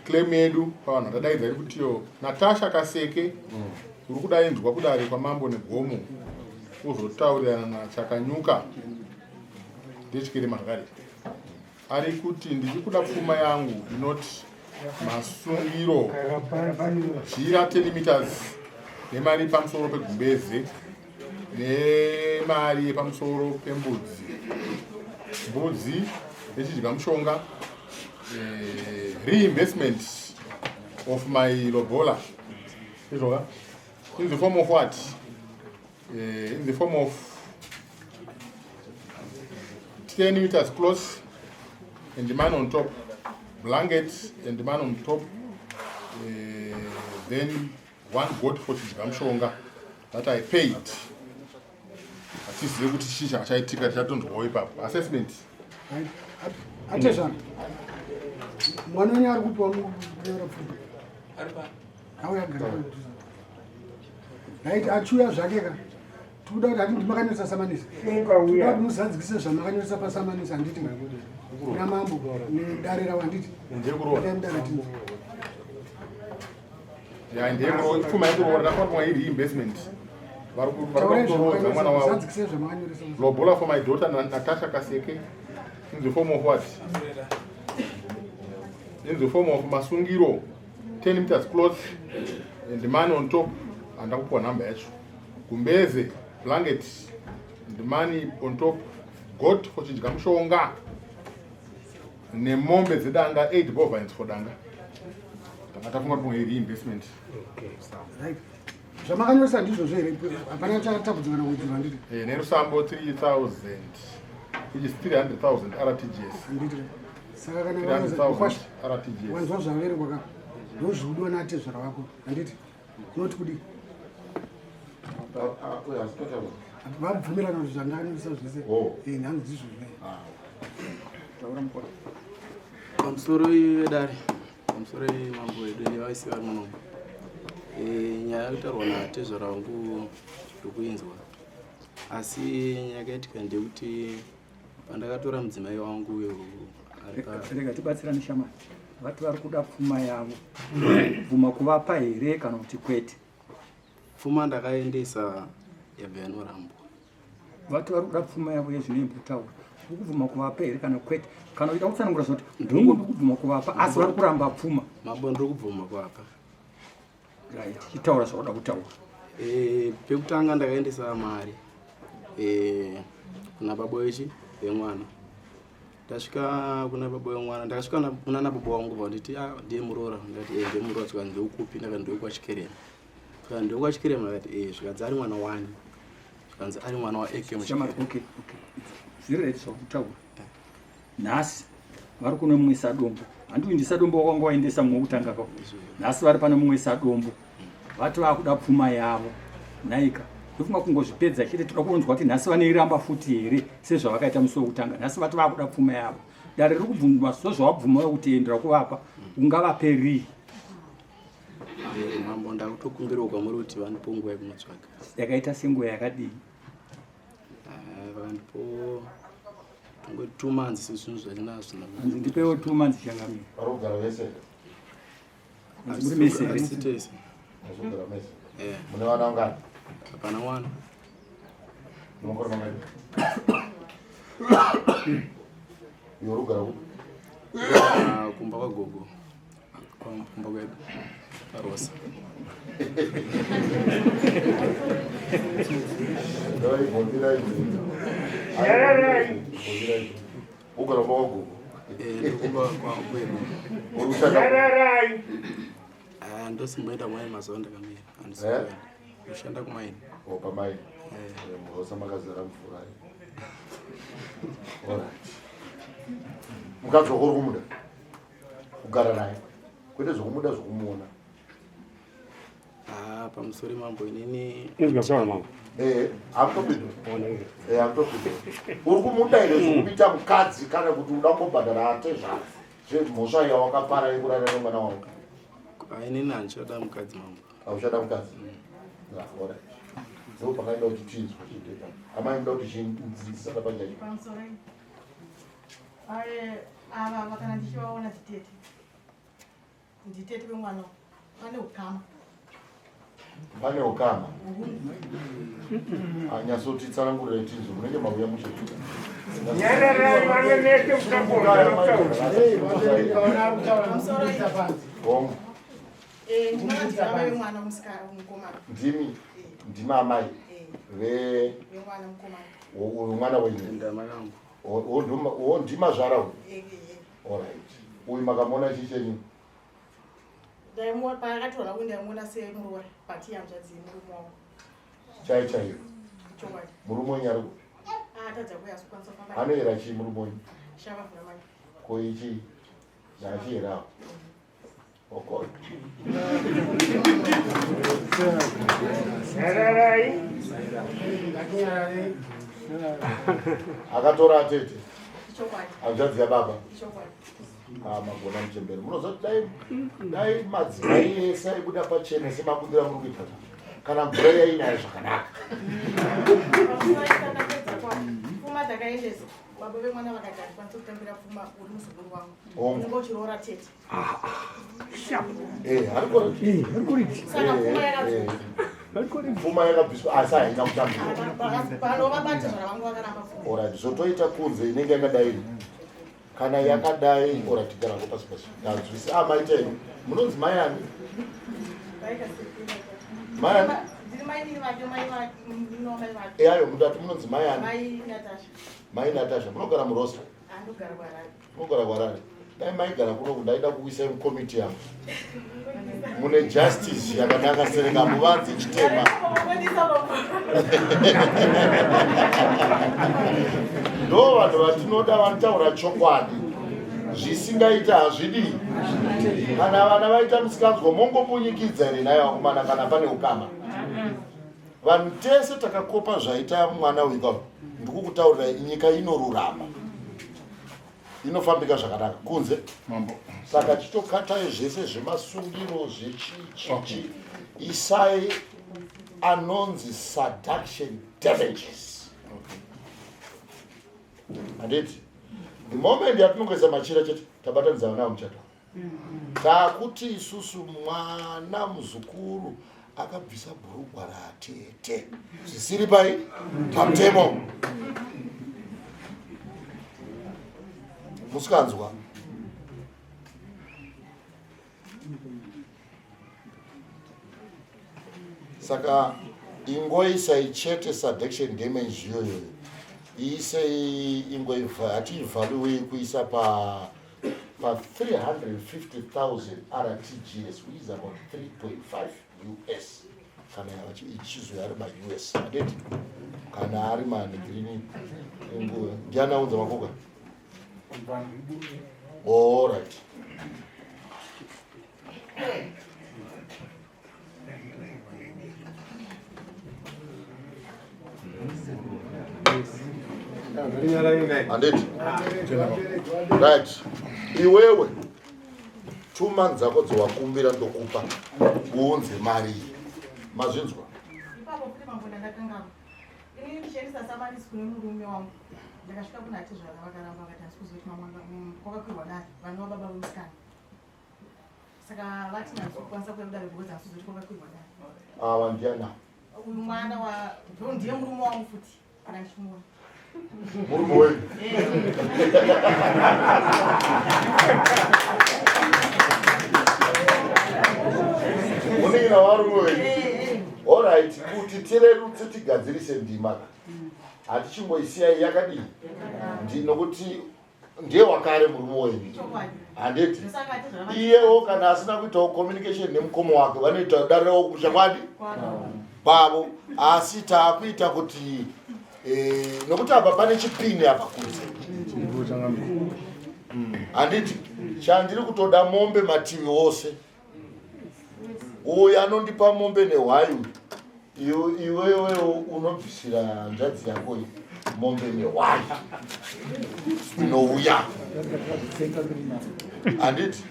claim yedu pavanhu vadaidza iri kutiyo Natasha Kaseke uri kudainzwa kudare kwaMambo Negomo uzotaurirana naChakanyuka ndechikirema zvakare ari kuti ndichiri kuda pfuma yangu inoti masungiro jira 10 meters nemari pamusoro pegumbeze nemari pamusoro pembudzi nechidya mushonga reinvestment of my lobola in the form of what? In the form of 10 meters clothes and the man on top, blankets and the man on top, then 1 goat for chigamshonga that I paid. Atisize kuti shisha achaitika chatonzwawo ipapo. Assessment. Attention. Mwana wenyu ari kupiwa kunyora pfundo. Auya gara. Right, achuya zvake ka. Tuda kuti ati makanyoresa samanisa. Tuda kuti muzanzikise zvamakanyoresa pasamanisa handiti ngakuti. Kuna mambo nedare rawo handiti. Ndekuroora. Ya ndekuroora pfuma yekuroora ndafanwa iri investment. Vari kutorodza mwana wavo. Zanzikise zvamakanyoresa. Lobola for my daughter Natasha Kaseke in the form of what? In the form of masungiro 10 meters clothes and the man on top andakupiwa nhamba yacho. Gumbeze blanket and the money on top, goat for chidya mushonga nemombe dzedanga 8 bovines for danga. Takafunga kuti iri investment. Okay, right. Zvamakanyoresa ndizvo zvere hapana chatapudzana kuti vanditi. Nerusambo 3000 which is 300,000 RTGS. Handiti. Saka kana 300,000 RTGS. Wanzwa zvaverengwa ka ndozviudiwa natezvara wako handiti. Not kudi. Vabvumirana kuti zvandakanyoresa zvese. Nhanzi ndizvo zvere. Taura mukona. Pamusoro wedare. Pamusoro mambo wedu nevaisi vari muno. Nyaya yakatarwa natezvara wangu ndokuinzwa. Asi nyaya yakaitika ndekuti pandakatora mudzimai wangu rega tibatsirane shamani. Vati vari kuda pfuma yavo. Bvuma kuvapa here kana kuti kwete? Pfuma ndakaendesa yabva yanorambwa. Vati vari kuda pfuma yavo yezvinoimbutaura. Uri kubvuma kuvapa here kana kwete? Kana uita kutsanangura zvoti ndiri kubvuma kuvapa asi vari kuramba pfuma. Mambo ndiri kubvuma kuvapa. Right, chitaura zvauda kutaura. Pekutanga ndakaendesa mari kuna baba wechi vemwana. Ndasvika kuna baba wemwana, ndakasvika kuna baba wangu vanditi ndiye muroora, ndati ndiye muroora, tsika ndeukupi, ndaka ndeukwachikerema. Tsika ndeukwachikerema ndati zvikadzi ari mwana wani. Zvikanzi ari mwana waEke muchama. Okay. Zviri zvakutaura. Nhasi vari kunomwisa dombo. Handikuindisa dombo wakanga waendesa mwokutanga kako. Nhasi vari pano mumwisa dombo. Vati vakuda pfuma yavo. Naika. Ndofunga kungozvipedza chete toda kunzwa kuti nhasi vanoiramba futi here sezvavakaita musi wokutanga. Nhasi vati vakuda pfuma yavo. Dare riri kubvumwa zvawabvuma wekutendera kuvapa ungavaperi. Mambo ndakutokumbirawo kwamuri kuti vandipo nguva yekunotsvaga. Yakaita senguva yakadini? Vandipo 2 months zvinhu zvatinazvo. Ndipewo 2 months changamira. Varogara vese. Muri mese here? Asitese. Varogara mese. Mune vana vangani? Hapana mwana. Munokora mangani? Yorugara upi? Kumba kwagogo. Kumba kwedu. Rosa. Dai, bondira izi. Ugara kwagogo. Ndokumba kwedu. Urushanda. Ndosimboenda mwaini mazuva ndakamira. Handisikwenda. Ushanda kumaini. Pamaini. Murosa makazara mfurai. Mukadzi wako uri kumuda? Kugara naye? Kwete zvokumuda zvokumuona? Pamusoro mambo inini. Izvikasaura mambo. Hamutopinda. Hamutopinda. Uri kumuda here zvokupita mukadzi kana kuti uda kungobhadhara ate zvemhosva yawakapara yekurara nomwana wangu? Inini handichada mukadzi mambo. Hauchada mukadzi? Ora. Ndo pakaenda kuti chinzwa chiteka. Amai ndoda kuti chindzidzisa pachaiko. Pamusoro. Ava vakana ndichivaona Tete. nditete wemwana pane ukama pane ukama anyasoti tsanangurira itinzo munenge mauya muchituka wemwana musikara mukomana ndimi ndimamai mwana wenyu ndima zvara alright uyu makamona chichenyu paakatoona kuti ndaimuona semuruwa pati yanzvadzii murume wavo chaiyo chokwadi murume wenyu ari atadza kuyasokwanisa kufamba anoyera chii murume wenyu shavavhura mai koichi zvachiyerawo okoi akatora Tete hanzvadzi yababa magona muchemberi munozoti dai madzimai ese aibuda pachena semabudira muri kuita kana mvura yainayo zvakanaka pfuma dzakaendesa baba vemwana vakati handikwanisa kutambira pfuma uri muzukuru wangu unenge uchiroora Tete saka pfuma yakadzua pfuma yakabviswa asi haina kutambira panovabata zvaravangu vakaramba pfuma orati zvotoita kunze inenge yakadai kana yakadai oratigarako pasi pasi ndanzwisi maitai munonzi mai ani eyayo mutati munonzi mai ani mai Natasha munogara murosta munogara kwarari dai maigara kuno kundaida kuisai mukomiti yangu mune justice yakanaka serenga muvanzi chitema ndo vanhu vatinoda vanotaura chokwadi zvisingaita hazvidi kana vana vaita musikanzwa mongopunyikidza here nayo vakomana kana pane ukama vanhu tese takakopa zvaita mwana wika ndikukutaurira nyika inorurama inofambika zvakanaka kunze saka chitokatai zvese zvemasungiro zvechichichi isai anonzi seduction damages handiti the moment yatinongoisa machira chete tabatanidza vana vamuchato takuti isusu mwana muzukuru akabvisa bhurugwa raTete zvisiri pai pamutemo musikanzwa saka ingoisai chete seduction damage iyoyo iisei ingoivha hatiivhaliwei kuisa pa 350,000 RTGS which is about 3.5 US kana ichizo ari ma-US adeti kana ari manigrini ndianaunza makoka all right andeti right iwewe 2 months dzako dzowakumbira ndokupa uunze mari mazvinzwa ipapo kuti mambona ndakangama ini ndishandisa samanisi kune murume wangu ndakasvika kuna atezvara vakaramba vakati hasi kuzoti mamwanga kwakakwirwa dare vana vababa vemusikana saka vati nazokwanisa kuedare because hasi kuzoti kwakakwirwa dare ava ndiana uyu mwana ndiye murume wangu futi kana ndichimuona murume wenyu muningina varume wenyu alright kuti tirerutse tigadzirise ndima hatichimboisiyai yakadii nokuti ndiye wakare murume wenyu handeti iyewo kana asina kuitawo communication nemukomo wake vanoita darirawo kuchakwadi kwavo asi taakuita kuti nokuti apa pane chipini apa kunze handiti chandiri kutoda mombe mativi ose uyo anondipa mombe nehwayu iwewewo unobvisira nzvadzi yako mombe nehwayu inouya handiti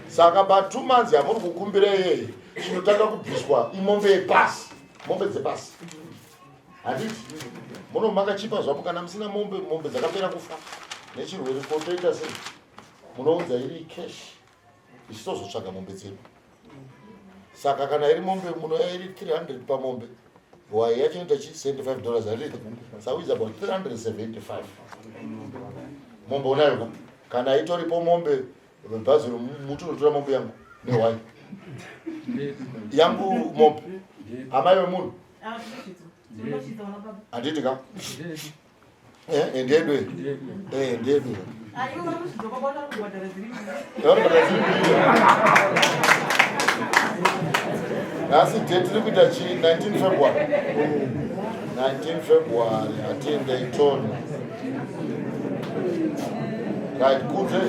saka pa2 months yamuri kukumbira yeye chinotanga kubviswa imombe yepasi mombe dzepasi handiti munomaka chipa zvapo kana musina mombe dzakapera kufa nechirwere kotoita sei munoudza iri cash ichitozotsvaga mombe dzedu. Saka kana iri mombe muno iri 300 pamombe, wai yacho inoita $75 a liter, so it's about 375. Mombe unayo kana itoripo mombe bhazi muti unotora mombe yangu newai yangu mombe amai vemunhu handiti ka ndedwe ndedwe nhasi date tiri kuita chi 19 February 19 February atiende itoni right kunze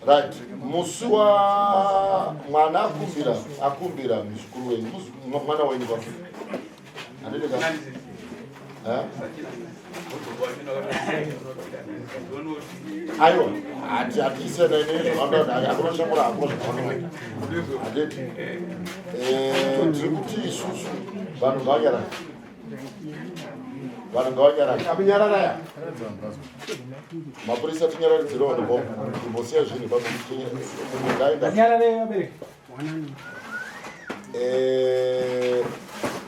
right musi wa mwana akumbira muzukuru wenyu mwana wenyu kwa andideka aiwa atiisena inezvo akunoshamura handiti tiri kuti isusu vanhu ngavanyarara mapurisa tinyararidzira vanhu imbosiya zvinhu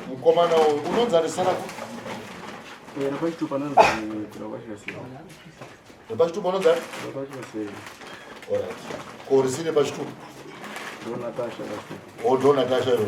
mukomana uyu unonzi anisana nepachitupa unonzi korisi nepachitupa odo natasha ro